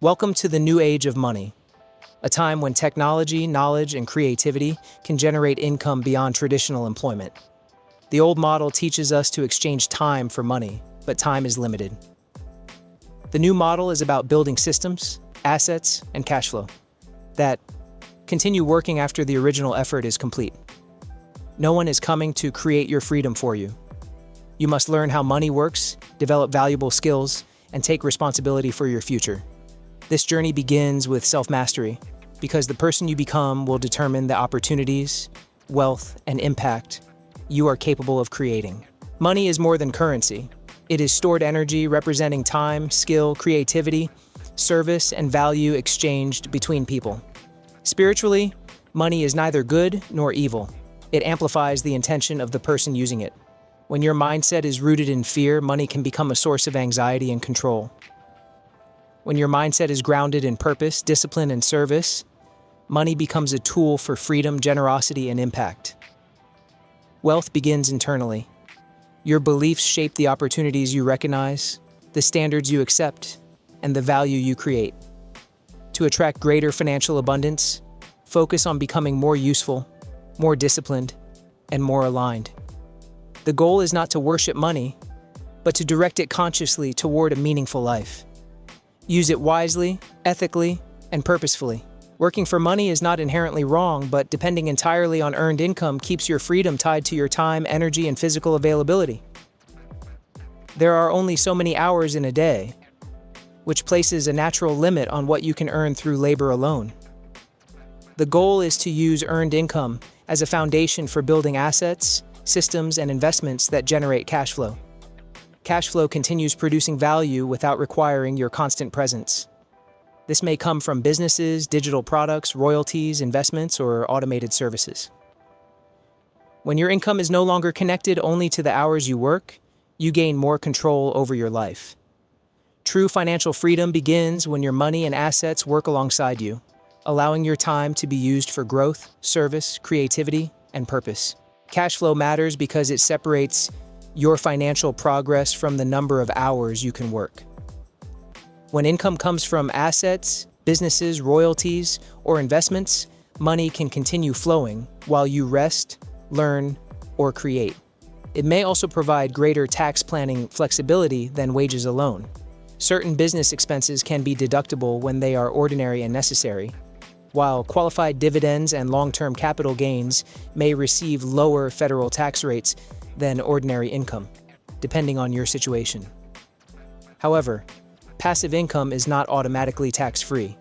Welcome to the new age of money, a time when technology, knowledge, and creativity can generate income beyond traditional employment. The old model teaches us to exchange time for money, but time is limited. The new model is about building systems, assets, and cash flow that continue working after the original effort is complete. No one is coming to create your freedom for you. You must learn how money works, develop valuable skills, and take responsibility for your future. This journey begins with self-mastery, because the person you become will determine the opportunities, wealth, and impact you are capable of creating. Money is more than currency. It is stored energy representing time, skill, creativity, service, and value exchanged between people. Spiritually, money is neither good nor evil. It amplifies the intention of the person using it. When your mindset is rooted in fear, money can become a source of anxiety and control. When your mindset is grounded in purpose, discipline, and service, money becomes a tool for freedom, generosity, and impact. Wealth begins internally. Your beliefs shape the opportunities you recognize, the standards you accept, and the value you create. To attract greater financial abundance, focus on becoming more useful, more disciplined, and more aligned. The goal is not to worship money, but to direct it consciously toward a meaningful life. Use it wisely, ethically, and purposefully. Working for money is not inherently wrong, but depending entirely on earned income keeps your freedom tied to your time, energy, and physical availability. There are only so many hours in a day, which places a natural limit on what you can earn through labor alone. The goal is to use earned income as a foundation for building assets, systems, and investments that generate cash flow. Cash flow continues producing value without requiring your constant presence. This may come from businesses, digital products, royalties, investments, or automated services. When your income is no longer connected only to the hours you work, you gain more control over your life. True financial freedom begins when your money and assets work alongside you, allowing your time to be used for growth, service, creativity, and purpose. Cash flow matters because it separates your financial progress from the number of hours you can work. When income comes from assets, businesses, royalties, or investments, money can continue flowing while you rest, learn, or create. It may also provide greater tax planning flexibility than wages alone. Certain business expenses can be deductible when they are ordinary and necessary, while qualified dividends and long-term capital gains may receive lower federal tax rates than ordinary income, depending on your situation. However, passive income is not automatically tax-free,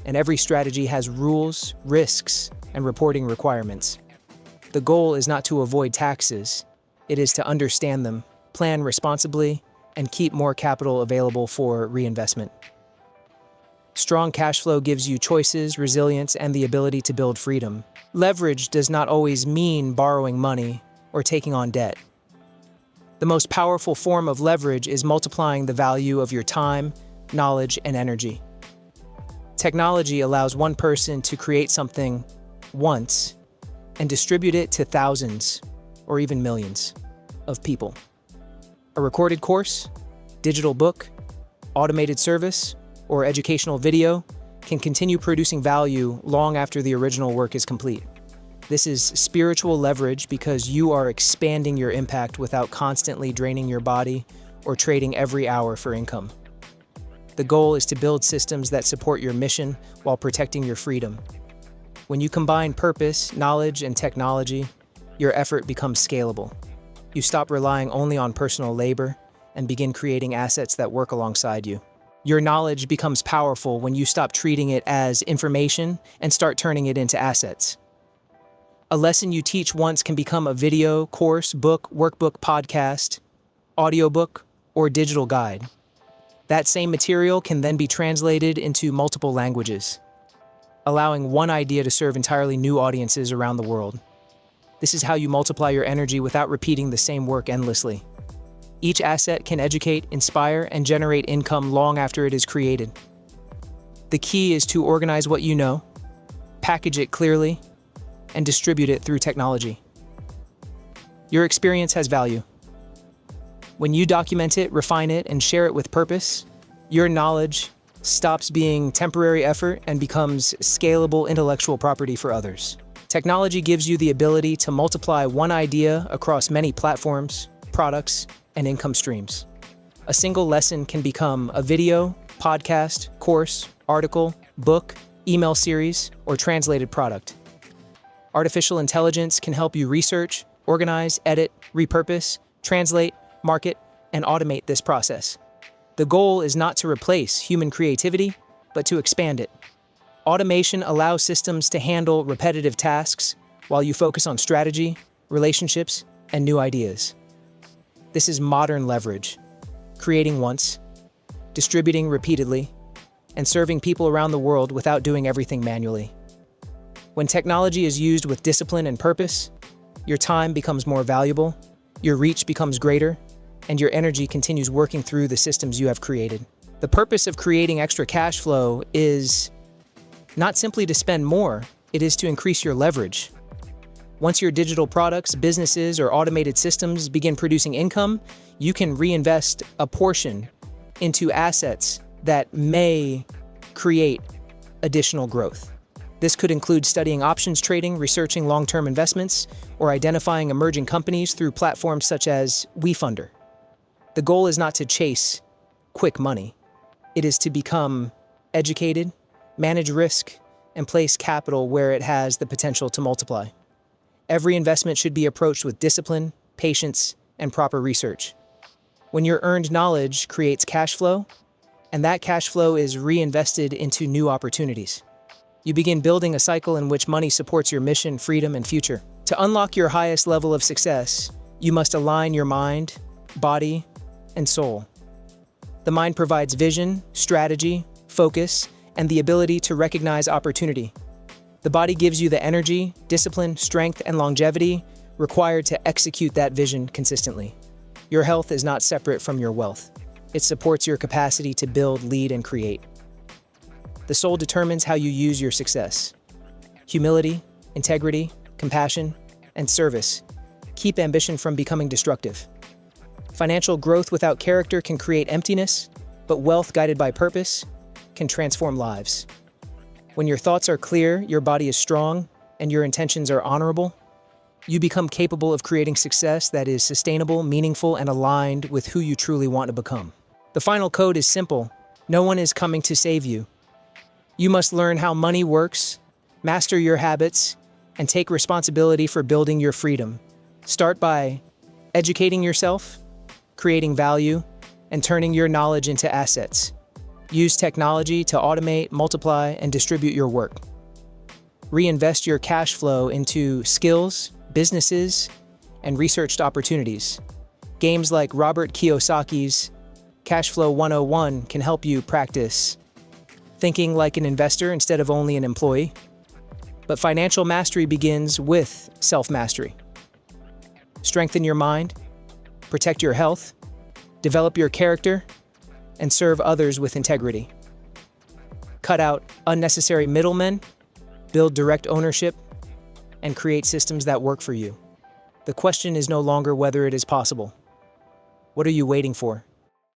and every strategy has rules, risks, and reporting requirements. The goal is not to avoid taxes, it is to understand them, plan responsibly, and keep more capital available for reinvestment. Strong cash flow gives you choices, resilience, and the ability to build freedom. Leverage does not always mean borrowing money or taking on debt. The most powerful form of leverage is multiplying the value of your time, knowledge, and energy. Technology allows one person to create something once and distribute it to thousands or even millions of people. A recorded course, digital book, automated service, or educational video can continue producing value long after the original work is complete. This is spiritual leverage because you are expanding your impact without constantly draining your body or trading every hour for income. The goal is to build systems that support your mission while protecting your freedom. When you combine purpose, knowledge, and technology, your effort becomes scalable. You stop relying only on personal labor and begin creating assets that work alongside you. Your knowledge becomes powerful when you stop treating it as information and start turning it into assets. A lesson you teach once can become a video, course, book, workbook, podcast, audiobook, or digital guide. That same material can then be translated into multiple languages, allowing one idea to serve entirely new audiences around the world. This is how you multiply your energy without repeating the same work endlessly. Each asset can educate, inspire, and generate income long after it is created. The key is to organize what you know, package it clearly, and distribute it through technology. Your experience has value. When you document it, refine it, and share it with purpose, your knowledge stops being temporary effort and becomes scalable intellectual property for others. Technology gives you the ability to multiply one idea across many platforms, products, and income streams. A single lesson can become a video, podcast, course, article, book, email series, or translated product. Artificial intelligence can help you research, organize, edit, repurpose, translate, market, and automate this process. The goal is not to replace human creativity, but to expand it. Automation allows systems to handle repetitive tasks while you focus on strategy, relationships, and new ideas. This is modern leverage, creating once, distributing repeatedly, and serving people around the world without doing everything manually. When technology is used with discipline and purpose, your time becomes more valuable, your reach becomes greater, and your energy continues working through the systems you have created. The purpose of creating extra cash flow is not simply to spend more, it is to increase your leverage. Once your digital products, businesses, or automated systems begin producing income, you can reinvest a portion into assets that may create additional growth. This could include studying options trading, researching long-term investments, or identifying emerging companies through platforms such as WeFunder. The goal is not to chase quick money. It is to become educated, manage risk, and place capital where it has the potential to multiply. Every investment should be approached with discipline, patience, and proper research. When your earned knowledge creates cash flow, and that cash flow is reinvested into new opportunities, you begin building a cycle in which money supports your mission, freedom, and future. To unlock your highest level of success, you must align your mind, body, and soul. The mind provides vision, strategy, focus, and the ability to recognize opportunity. The body gives you the energy, discipline, strength, and longevity required to execute that vision consistently. Your health is not separate from your wealth. It supports your capacity to build, lead, and create. The soul determines how you use your success. Humility, integrity, compassion, and service keep ambition from becoming destructive. Financial growth without character can create emptiness, but wealth guided by purpose can transform lives. When your thoughts are clear, your body is strong, and your intentions are honorable, you become capable of creating success that is sustainable, meaningful, and aligned with who you truly want to become. The final code is simple. No one is coming to save you. You must learn how money works, master your habits, and take responsibility for building your freedom. Start by educating yourself, creating value, and turning your knowledge into assets. Use technology to automate, multiply, and distribute your work. Reinvest your cash flow into skills, businesses, and researched opportunities. Games like Robert Kiyosaki's Cashflow 101 can help you practice thinking like an investor instead of only an employee. But financial mastery begins with self-mastery. Strengthen your mind, protect your health, develop your character, and serve others with integrity. Cut out unnecessary middlemen, build direct ownership, and create systems that work for you. The question is no longer whether it is possible. What are you waiting for?